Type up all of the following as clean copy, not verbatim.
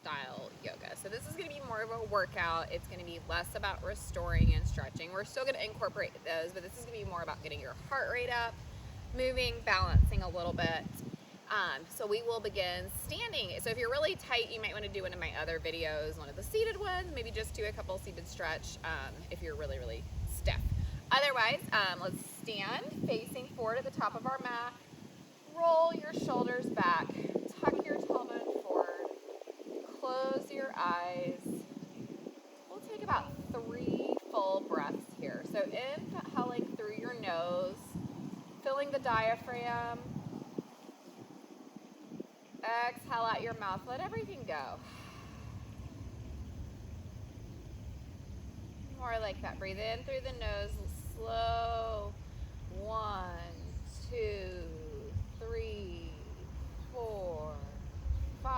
style yoga. So this is going to be more of a workout. It's going to be less about restoring and stretching. We're still going to incorporate those, but this is going to be more about getting your heart rate up, moving, balancing a little bit. So we will begin standing. So if you're really tight, you might want to do one of my other videos, one of the seated ones, maybe just do a couple seated stretch if you're really, really stiff. Otherwise, let's stand facing forward at the top of our mat. Roll your shoulders back, tuck your tailbone forward, close your eyes. We'll take about 3 full breaths here. So inhaling through your nose, filling the diaphragm. Exhale out your mouth, let everything go. More like that. Breathe in through the nose, slow. 1, 2, 3, 4, 5.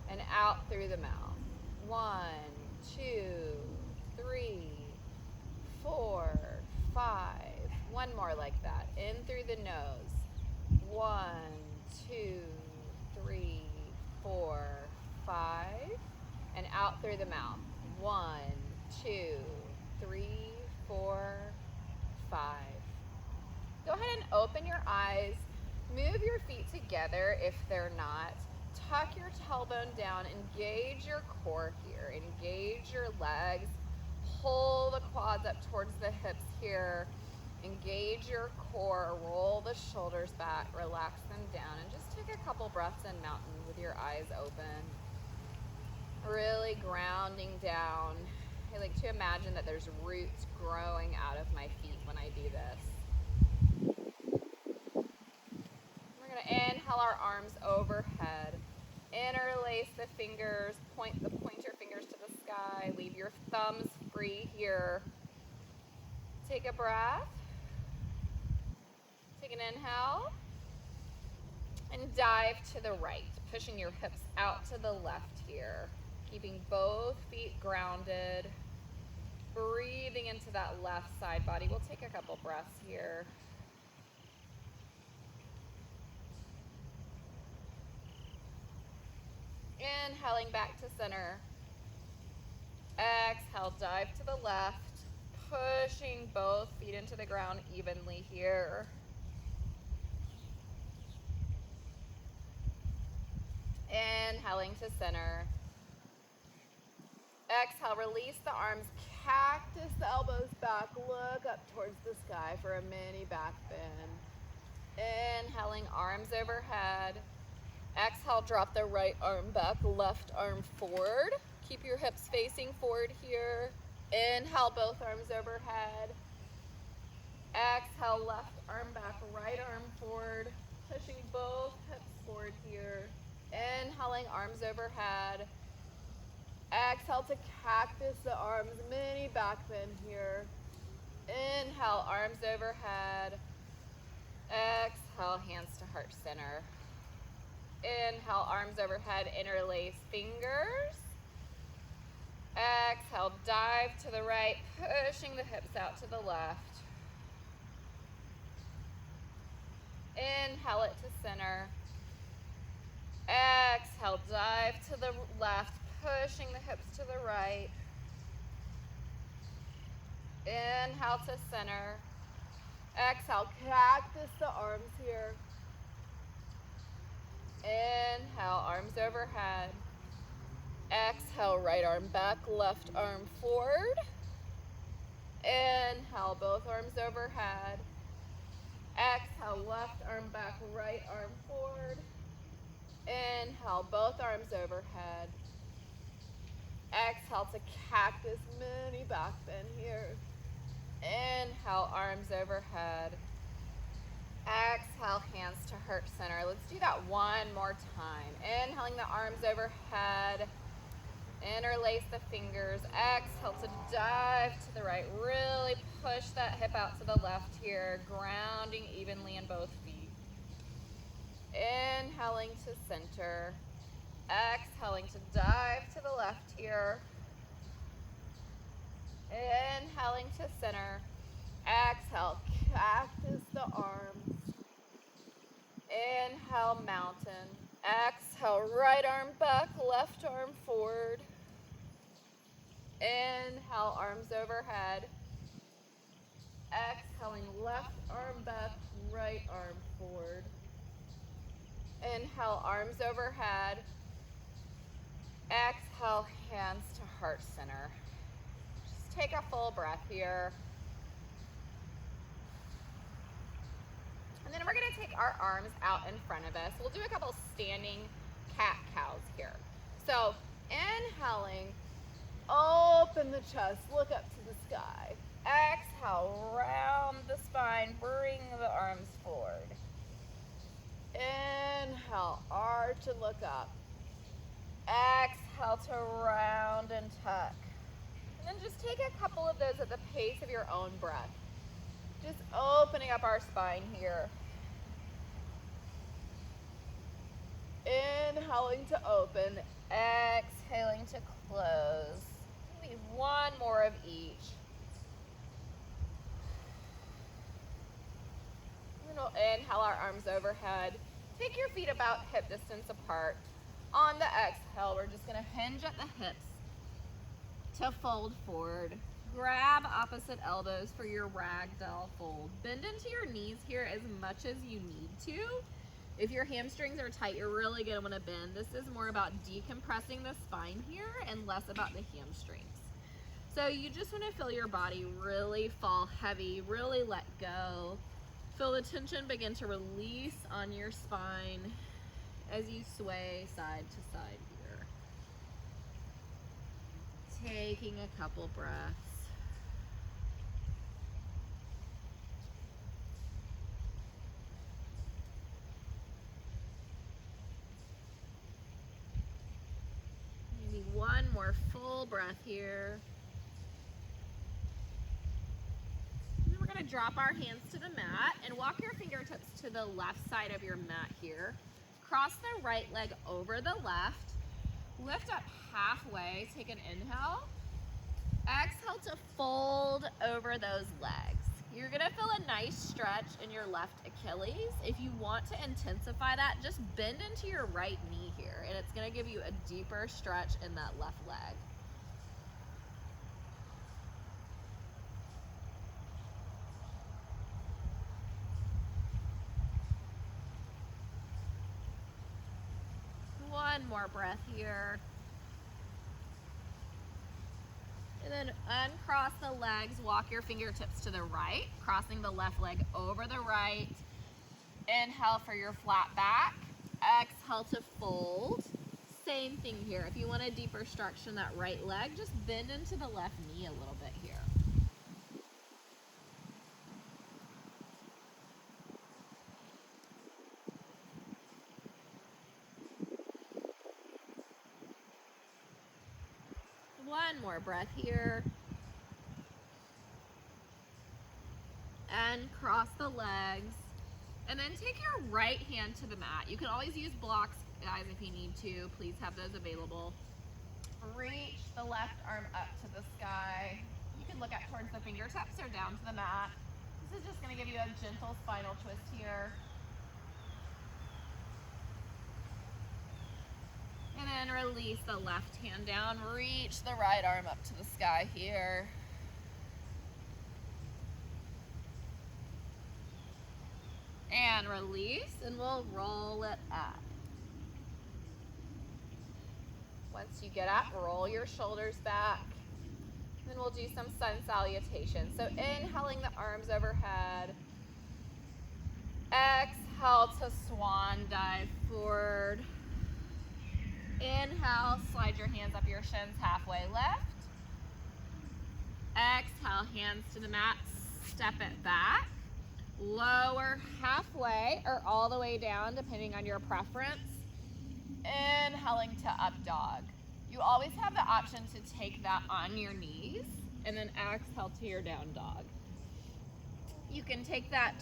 And out through the mouth. 1, 2, 3, 4, 5. One more like that. In through the nose. 1, 2, 3, 4, 5. And out through the mouth. 1, 2, 3, 4, 5. Go ahead and open your eyes. Move your feet together if they're not. Tuck your tailbone down. Engage your core here. Engage your legs. Pull the quads up towards the hips here. Engage your core. Roll the shoulders back. Relax them down. And just take a couple breaths in mountain with your eyes open. Really grounding down. I like to imagine that there's roots growing out of my feet when I do this. We're going to inhale our arms overhead. Interlace the fingers. Point your fingers to the sky. Leave your thumbs free here. Take a breath. Take an inhale. And dive to the right, pushing your hips out to the left here. Keeping both feet grounded. Breathing into that left side body. We'll take a couple breaths here. Inhaling back to center. Exhale, dive to the left. Pushing both feet into the ground evenly here. Inhaling to center. Exhale, release the arms, cactus the elbows back, look up towards the sky for a mini back bend. Inhaling, arms overhead. Exhale, drop the right arm back, left arm forward. Keep your hips facing forward here. Inhale, both arms overhead. Exhale, left arm back, right arm forward. Pushing both hips forward here. Inhaling, arms overhead. Exhale to cactus the arms, mini back bend here. Inhale, arms overhead. Exhale, hands to heart center. Inhale, arms overhead, interlace fingers. Exhale, dive to the right, pushing the hips out to the left. Inhale it to center. Exhale, dive to the left, pushing the hips to the right. Inhale to center. Exhale, cactus the arms here. Inhale, arms overhead. Exhale, right arm back, left arm forward. Inhale, both arms overhead. Exhale, left arm back, right arm forward. Inhale, both arms overhead. Exhale to cactus, mini back bend here. Inhale, arms overhead. Exhale, hands to heart center. Let's do that one more time. Inhaling the arms overhead. Interlace the fingers. Exhale to dive to the right. Really push that hip out to the left here. Grounding evenly in both feet. Inhaling to center. Exhaling to dive to the left here. Inhaling to center. Exhale, cactus the arms. Inhale, mountain. Exhale, right arm back, left arm forward. Inhale, arms overhead. Exhaling, left arm back, right arm forward. Inhale, arms overhead. Exhale, hands to heart center. Just take a full breath here. And then we're going to take our arms out in front of us. We'll do a couple standing cat-cows here. So inhaling, open the chest, look up to the sky. Exhale, round the spine, bring the arms forward. Inhale, arch and look up. Exhale to round and tuck. And then just take a couple of those at the pace of your own breath. Just opening up our spine here. Inhaling to open, exhaling to close. Leave one more of each. And we'll inhale our arms overhead. Take your feet about hip distance apart. On the exhale, we're just going to hinge at the hips to fold forward. Grab opposite elbows for your ragdoll fold. Bend into your knees here as much as you need to. If your hamstrings are tight, you're really going to want to bend. This is more about decompressing the spine here and less about the hamstrings. So you just want to feel your body really fall heavy, really let go. Feel the tension begin to release on your spine as you sway side to side here. Taking a couple breaths. Maybe one more full breath here. And then we're going to drop our hands to the mat and walk your fingertips to the left side of your mat here. Cross the right leg over the left. Lift up halfway. Take an inhale. Exhale to fold over those legs. You're going to feel a nice stretch in your left Achilles. If you want to intensify that, just bend into your right knee here, and it's going to give you a deeper stretch in that left leg. One more breath here. And then uncross the legs, walk your fingertips to the right, crossing the left leg over the right. Inhale for your flat back. Exhale to fold. Same thing here. If you want a deeper stretch in that right leg, just bend into the left knee a little bit here. One more breath here. And cross the legs. And then take your right hand to the mat. You can always use blocks, guys, if you need to. Please have those available. Reach the left arm up to the sky. You can look up towards the fingertips or down to the mat. This is just going to give you a gentle spinal twist here. And then release the left hand down. Reach the right arm up to the sky here. And release, and we'll roll it up. Once you get up, roll your shoulders back. Then we'll do some sun salutation. So inhaling the arms overhead. Exhale to swan dive forward. Inhale, slide your hands up your shins halfway left. Exhale, hands to the mat, step it back. Lower halfway or all the way down, depending on your preference. Inhaling to up dog. You always have the option to take that on your knees and then exhale to your down dog. You can take that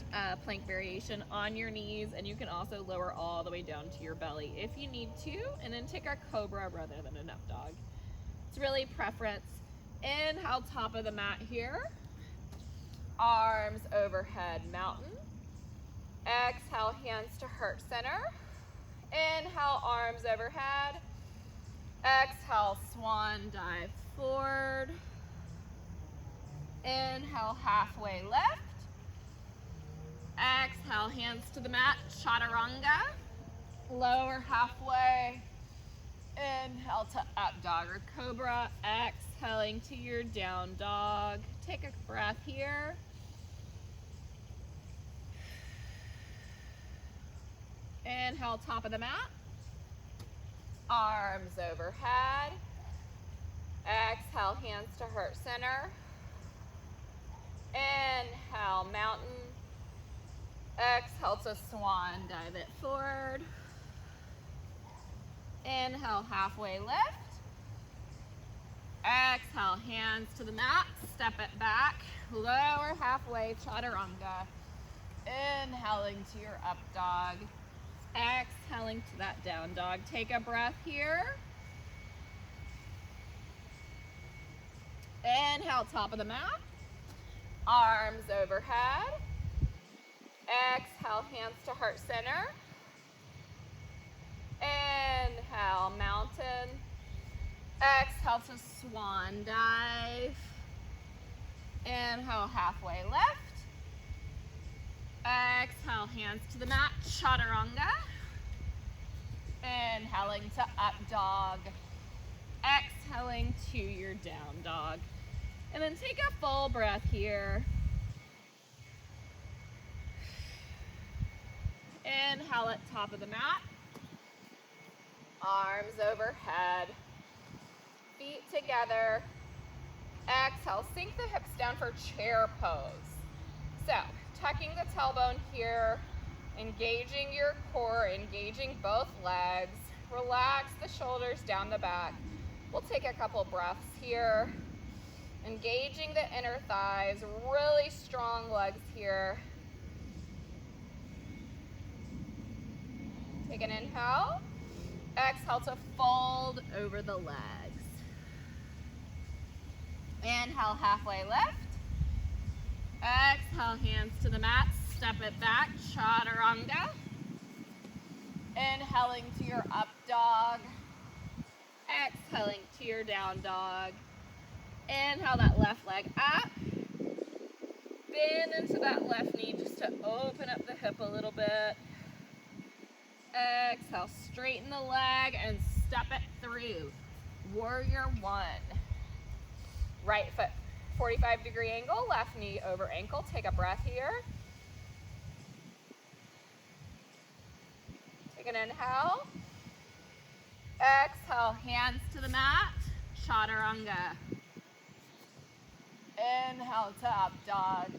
plank variation on your knees, and you can also lower all the way down to your belly if you need to, and then take a cobra rather than an up dog. It's really preference. Inhale, top of the mat here. Arms overhead, mountain. Exhale, hands to heart center. Inhale, arms overhead. Exhale, swan dive forward. Inhale, halfway lift. Exhale, hands to the mat, chaturanga. Lower halfway. Inhale to up dog or cobra. Exhaling to your down dog. Take a breath here. Inhale, top of the mat. Arms overhead. Exhale, hands to heart center. Inhale, mountain. Exhale to swan, dive it forward. Inhale, halfway lift. Exhale, hands to the mat, step it back. Lower halfway, chaturanga. Inhaling to your up dog. Exhaling to that down dog. Take a breath here. Inhale, top of the mat. Arms overhead. Exhale, hands to heart center. Inhale, mountain. Exhale to swan dive. Inhale, halfway lift. Exhale, hands to the mat, chaturanga. Inhaling to up dog. Exhaling to your down dog. And then take a full breath here. Inhale at top of the mat. Arms overhead. Feet together. Exhale, sink the hips down for chair pose. So, tucking the tailbone here, engaging your core, engaging both legs. Relax the shoulders down the back. We'll take a couple breaths here. Engaging the inner thighs, really strong legs here. Take an inhale. Exhale to fold over the legs. Inhale, halfway lift. Exhale, hands to the mat, step it back, chaturanga. Inhaling to your up dog. Exhaling to your down dog. Inhale that left leg up. Bend into that left knee just to open up the hip a little bit. Exhale, straighten the leg and step it through. Warrior one. Right foot, 45-degree angle, left knee over ankle. Take a breath here. Take an inhale. Exhale, hands to the mat, chaturanga. Inhale to up dog.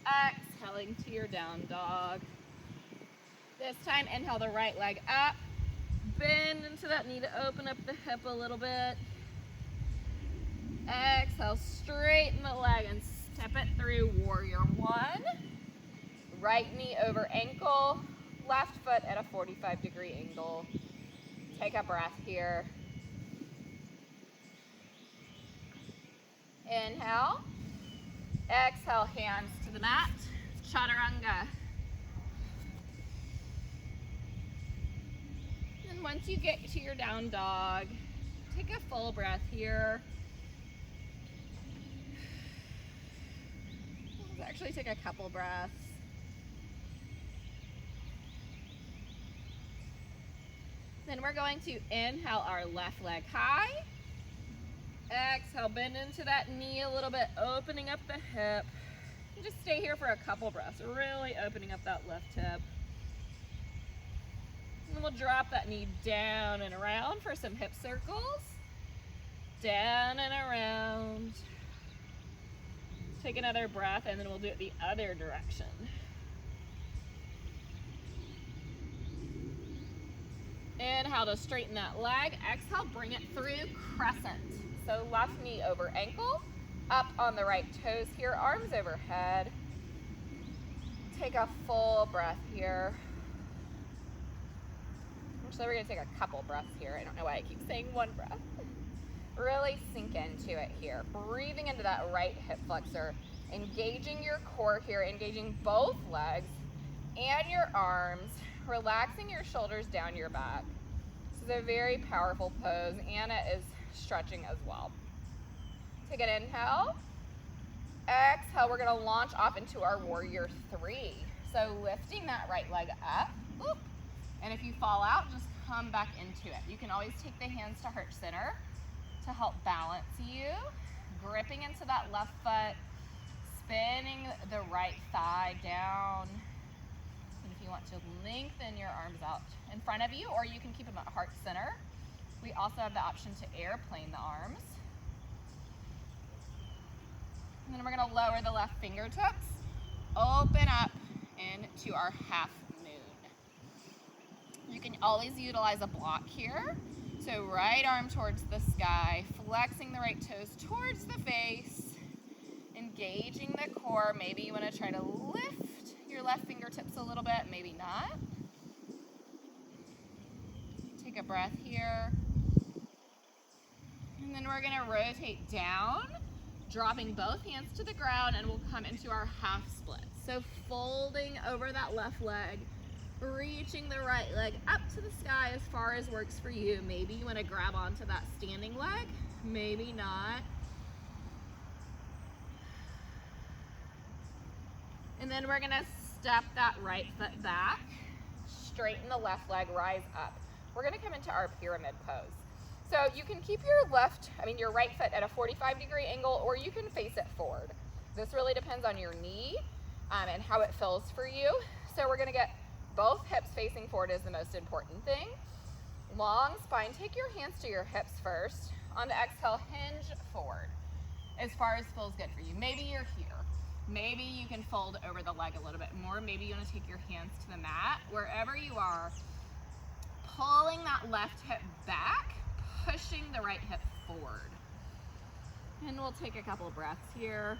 Exhaling to your down dog. This time, inhale the right leg up. Bend into that knee to open up the hip a little bit. Exhale, straighten the leg and step it through, warrior one. Right knee over ankle, left foot at a 45-degree angle. Take a breath here. Inhale. Exhale, hands to the mat, chaturanga. And once you get to your down dog, take a full breath here. Let's actually take a couple breaths. Then we're going to inhale our left leg high. Exhale, bend into that knee a little bit, opening up the hip. And just stay here for a couple breaths, really opening up that left hip. And we'll drop that knee down and around for some hip circles. Down and around. Take another breath and then we'll do it the other direction. Inhale to straighten that leg. Exhale, bring it through crescent. So left knee over ankle, up on the right toes here, arms overhead. Take a full breath here. Actually, we're gonna take a couple breaths here. I don't know why I keep saying one breath. Really sink into it here. Breathing into that right hip flexor, engaging your core here, engaging both legs and your arms. relaxing your shoulders down your back. This is a very powerful pose. Anna is stretching as well. Take an inhale. Exhale, we're gonna launch off into our warrior three. So lifting that right leg up. Whoop. And if you fall out, just come back into it. You can always take the hands to heart center to help balance you. Gripping into that left foot, spinning the right thigh down. And if you want to lengthen your arms out in front of you, or you can keep them at heart center. We also have the option to airplane the arms. And then we're gonna lower the left fingertips, open up into our half moon. You can always utilize a block here. So right arm towards the sky, flexing the right toes towards the face, engaging the core. Maybe you wanna try to lift your left fingertips a little bit, maybe not. Take a breath here. And then we're gonna rotate down, dropping both hands to the ground, and we'll come into our half split. So folding over that left leg, reaching the right leg up to the sky as far as works for you. Maybe you want to grab onto that standing leg, maybe not. And then we're gonna step that right foot back, straighten the left leg, rise up. We're gonna come into our pyramid pose. So you can keep your right foot at a 45-degree angle, or you can face it forward. This really depends on your knee and how it feels for you. So we're gonna get both hips facing forward is the most important thing. Long spine, take your hands to your hips first. On the exhale, hinge forward as far as feels good for you. Maybe you're here. Maybe you can fold over the leg a little bit more. Maybe you wanna take your hands to the mat. Wherever you are, pulling that left hip back, pushing the right hip forward. And we'll take a couple of breaths here.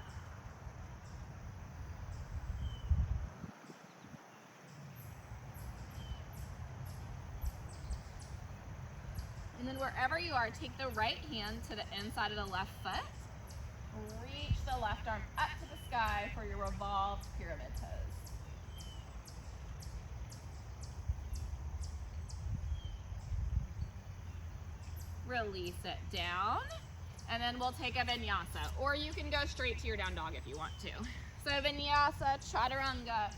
And then wherever you are, take the right hand to the inside of the left foot. Reach the left arm up to the sky for your revolved pyramid pose. Release it down. And then we'll take a vinyasa, or you can go straight to your down dog if you want to. So vinyasa, chaturanga,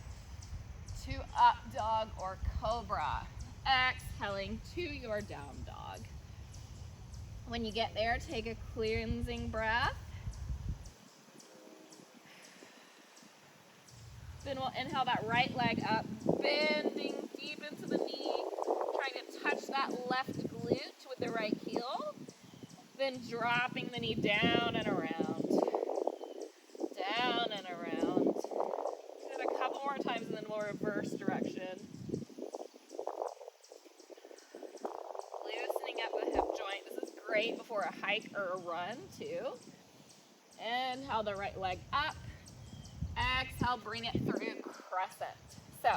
to up dog or cobra. Exhaling to your down dog. When you get there, take a cleansing breath. Then we'll inhale that right leg up, bending deep into the knee, trying to touch that left glute with the right heel. Then dropping the knee down and around. Down and around. Do it a couple more times and then we'll reverse direction. Loosening up the hip joint. This is great before a hike or a run too. Inhale the right leg up. Exhale, bring it through crescent. So,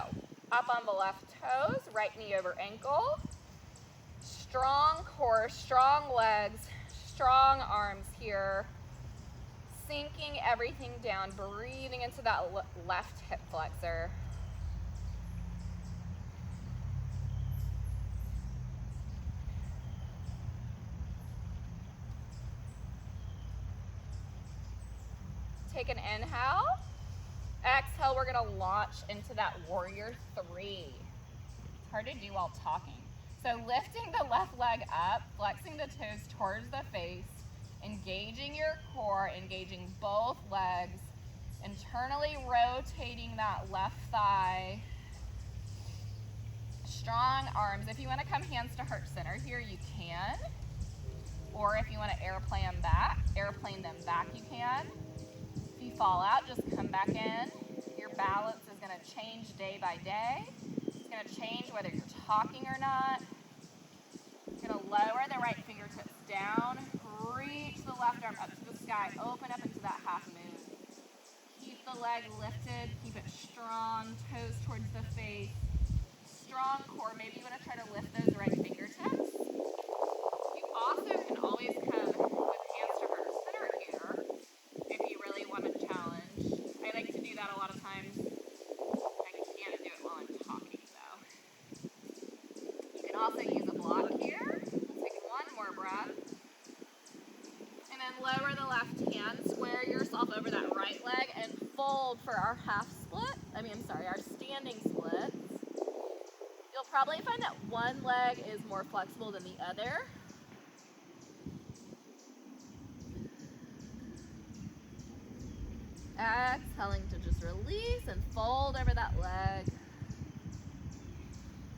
up on the left toes, right knee over ankle. Strong core, strong legs, strong arms here. Sinking everything down, breathing into that left hip flexor. Take an inhale. Exhale, we're gonna launch into that warrior three. It's hard to do while talking. So lifting the left leg up, flexing the toes towards the face, engaging your core, engaging both legs, internally rotating that left thigh. Strong arms. If you wanna come hands to heart center here, you can. Or if you wanna airplane them back, you can. If you fall out, just come back in. Your balance is gonna change day by day. It's gonna change whether you're talking or not. You're gonna lower the right fingertips down, reach the left arm up to the sky, open up into that half moon. Keep the leg lifted, keep it strong, toes towards the face. Strong core, maybe you wanna try to lift those right fingertips. You also can always come with hands to heart center here if you really want a challenge. I like to do that a lot of times. I can't do it while I'm talking though. left hand, square yourself over that right leg, and fold for our half split. Our standing splits. You'll probably find that one leg is more flexible than the other. Exhaling to just release and fold over that leg.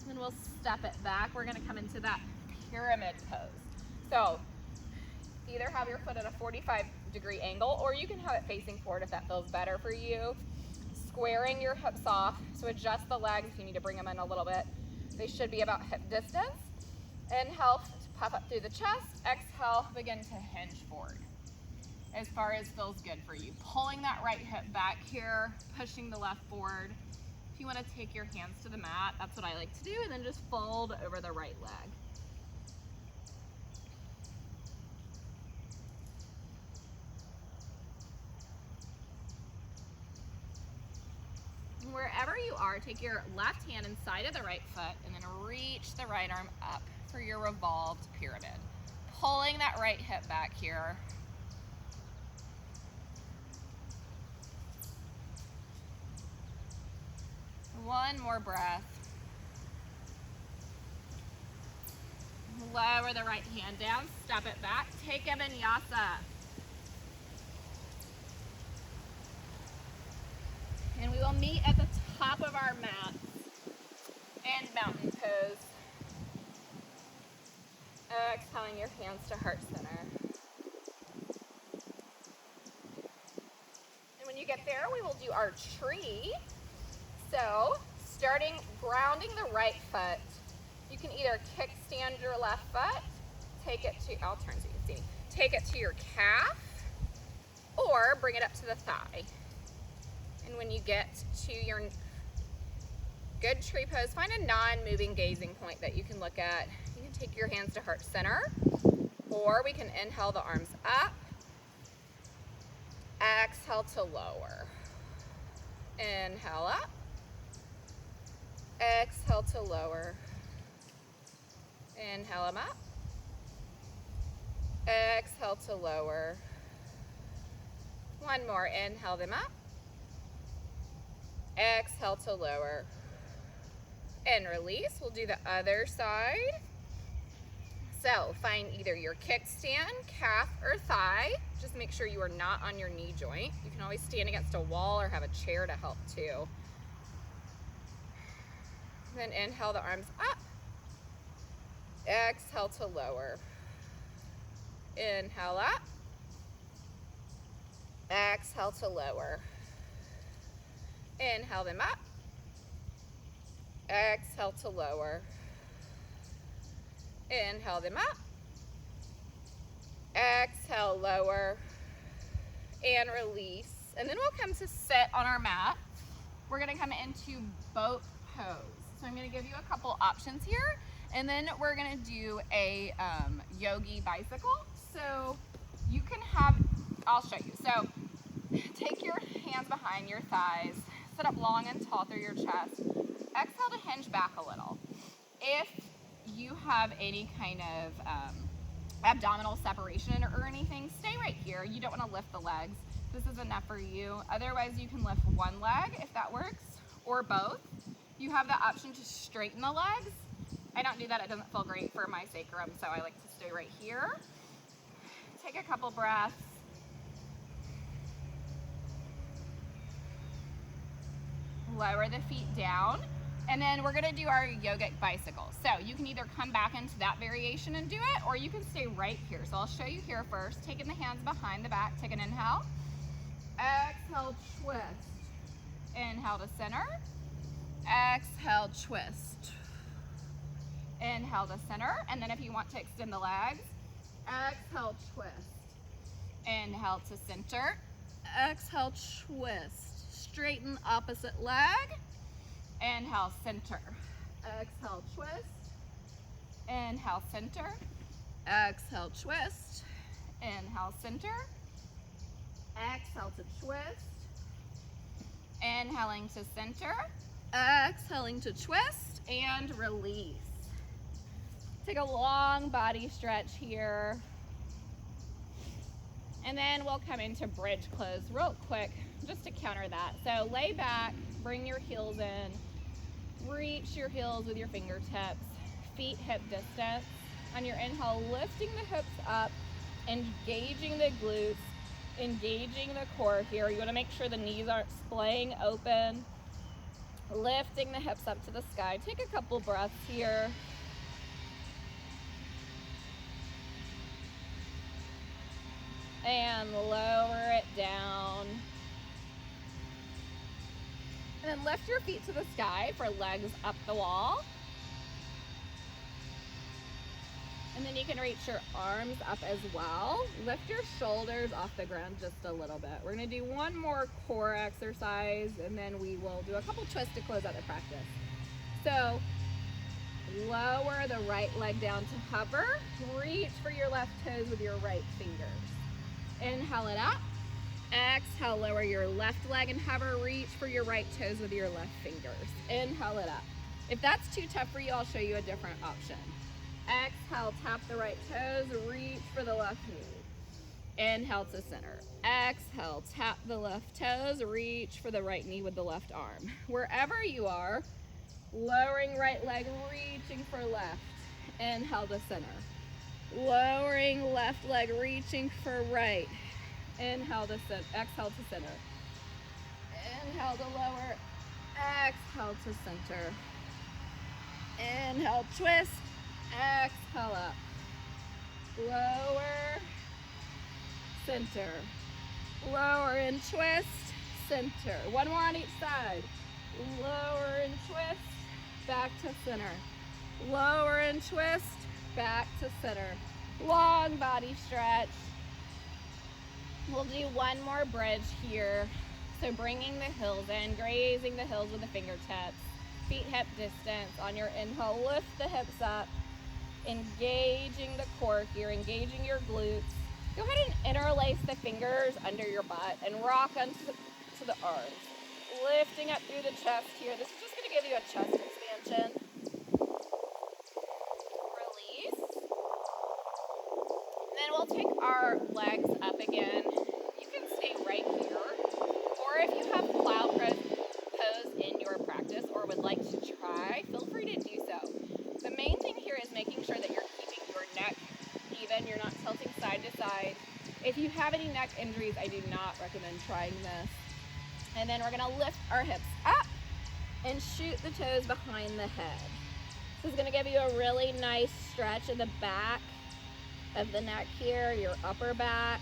Then we'll step it back. We're going to come into that pyramid pose. So either have your foot at a 45-degree angle, or you can have it facing forward if that feels better for you. Squaring your hips off, so adjust the legs if you need to bring them in a little bit. They should be about hip distance. Inhale to puff up through the chest. Exhale, begin to hinge forward as far as feels good for you. Pulling that right hip back here, pushing the left forward. If you want to take your hands to the mat, that's what I like to do, and then just fold over the right leg. Wherever you are, take your left hand inside of the right foot and then reach the right arm up for your revolved pyramid. Pulling that right hip back here. One more breath. Lower the right hand down, step it back, take a vinyasa. And we will meet at the top of our mat and mountain pose. Exhaling your hands to heart center. And when you get there, we will do our tree. So, grounding the right foot, you can either kickstand your left foot, I'll turn so you can see, take it to your calf, or bring it up to the thigh. And when you get to your good tree pose, find a non-moving gazing point that you can look at. You can take your hands to heart center, or we can inhale the arms up, exhale to lower. Inhale up, exhale to lower. Inhale them up, exhale to lower. One more, inhale them up, exhale to lower, and release. We'll do the other side. So find either your kickstand, calf, or thigh. Just make sure you are not on your knee joint. You can always stand against a wall or have a chair to help too. Then inhale the arms up, exhale to lower. Inhale up, exhale to lower. Inhale them up, exhale to lower. Inhale them up, exhale, lower, and release. And then we'll come to sit on our mat. We're gonna come into boat pose. So I'm gonna give you a couple options here, and then we're gonna do a yogi bicycle. So you can I'll show you. So take your hands behind your thighs, sit up long and tall through your chest. Exhale to hinge back a little. If you have any kind of abdominal separation or anything, stay right here. You don't want to lift the legs. This is enough for you. Otherwise, you can lift one leg if that works, or both. You have the option to straighten the legs. I don't do that. It doesn't feel great for my sacrum, so I like to stay right here. Take a couple breaths. Lower the feet down. And then we're gonna do our yogic bicycle. So you can either come back into that variation and do it, or you can stay right here. So I'll show you here first. Taking the hands behind the back, take an inhale. Exhale, twist. Inhale to center. Exhale, twist. Inhale to center. And then if you want to extend the legs, exhale, twist. Inhale to center. Exhale, twist. Straighten opposite leg. Inhale, center. Exhale, twist. Inhale, center. Exhale, twist. Inhale, center. Exhale to twist. Inhaling to center. Exhaling to twist and release. Take a long body stretch here. And then we'll come into bridge close real quick just to counter that. So lay back, bring your heels in, reach your heels with your fingertips, feet hip distance. On your inhale, lifting the hips up, engaging the glutes, engaging the core here. You want to make sure the knees aren't splaying open. Lifting the hips up to the sky. Take a couple breaths here. And lower it down. And then lift your feet to the sky for legs up the wall. And then you can reach your arms up as well. Lift your shoulders off the ground just a little bit. We're gonna do one more core exercise, and then we will do a couple twists to close out the practice. So lower the right leg down to hover. Reach for your left toes with your right fingers. Inhale it up. Exhale, lower your left leg and hover. Reach for your right toes with your left fingers. Inhale it up. If that's too tough for you, I'll show you a different option. Exhale, tap the right toes, reach for the left knee. Inhale to center. Exhale, tap the left toes, reach for the right knee with the left arm. Wherever you are, lowering right leg, reaching for left. Inhale to center. Lowering left leg, reaching for right. Inhale to center. Exhale to center. Inhale to lower. Exhale to center. Inhale, twist. Exhale up. Lower. Center. Lower and twist. Center. One more on each side. Lower and twist. Back to center. Lower and twist. Back to center. Long body stretch. We'll do one more bridge here. So bringing the heels in, grazing the heels with the fingertips. Feet hip distance. On your inhale, lift the hips up. Engaging the core here, engaging your glutes. Go ahead and interlace the fingers under your butt and rock onto the arms. Lifting up through the chest here. This is just going to give you a chest expansion. Release. And then we'll take our legs up again. You can stay right here. Or if you have plow pose in your practice or would like to try, feel free to do so. The main thing here is making sure that you're keeping your neck even. You're not tilting side to side. If you have any neck injuries, I do not recommend trying this. And then we're going to lift our hips up and shoot the toes behind the head. This is going to give you a really nice stretch in the back of the neck here, your upper back.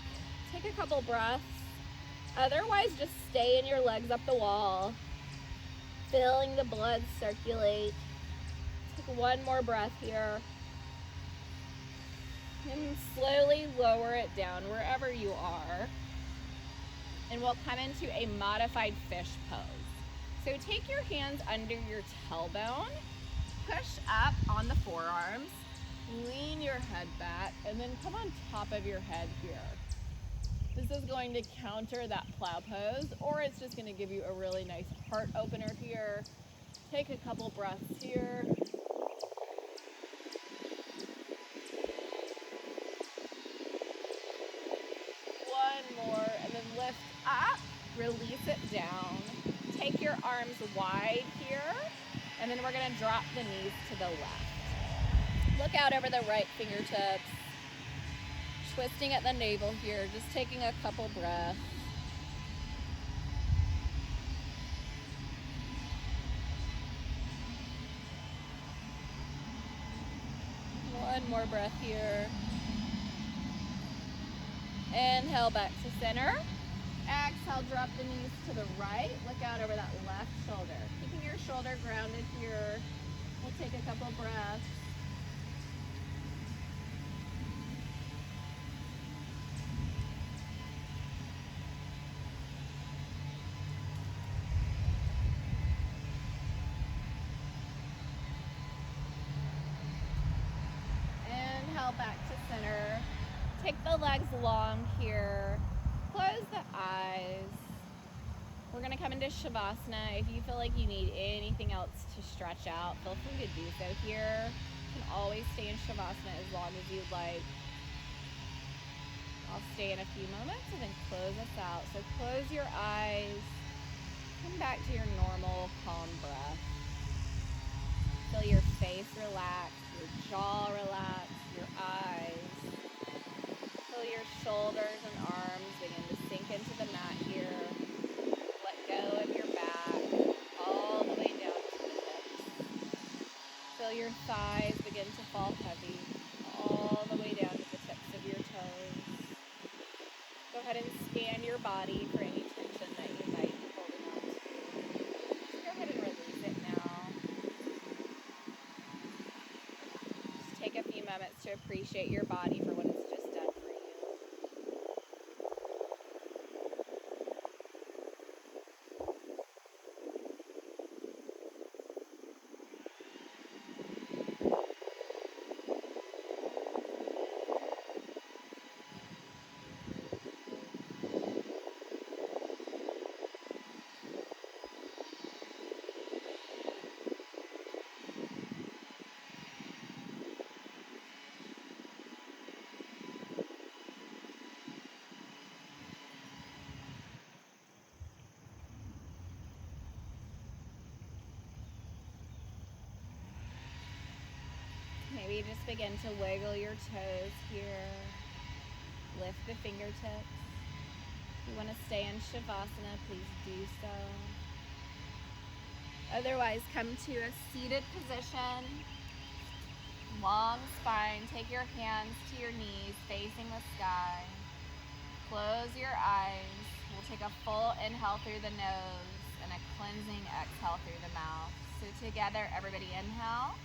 Take a couple breaths. Otherwise, just stay in your legs up the wall, feeling the blood circulate. Take one more breath here. And slowly lower it down wherever you are. And we'll come into a modified fish pose. So take your hands under your tailbone, push up on the forearms, lean your head back, and then come on top of your head here. This is going to counter that plow pose, or it's just going to give you a really nice heart opener here. Take a couple breaths here. One more, and then lift up, release it down. Take your arms wide here, and then we're going to drop the knees to the left. Look out over the right fingertips. Twisting at the navel here, just taking a couple breaths. One more breath here. Inhale back to center. Exhale, drop the knees to the right. Look out over that left shoulder. Keeping your shoulder grounded here. We'll take a couple breaths. Back to center. Take the legs long here. Close the eyes. We're going to come into Shavasana. If you feel like you need anything else to stretch out, feel free to do so here. You can always stay in Shavasana as long as you'd like. I'll stay in a few moments and then close us out. So close your eyes. Come back to your normal calm breath. Feel your face relax, your jaw relax, your eyes. Feel your shoulders and arms begin to sink into the mat here. Let go of your back all the way down to the hips. Feel your thighs begin to fall heavy all the way down to the tips of your toes. Go ahead and scan your body for any tension that you might be holding on to. Just go ahead and release it now. Just take a few moments to appreciate your body for what it's just done for you. Maybe just begin to wiggle your toes here. Lift the fingertips. If you want to stay in Shavasana, please do so. Otherwise, come to a seated position. Long spine. Take your hands to your knees, facing the sky. Close your eyes. We'll take a full inhale through the nose and a cleansing exhale through the mouth. So together, everybody inhale.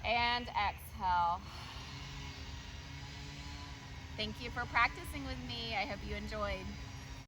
And exhale. Thank you for practicing with me. I hope you enjoyed.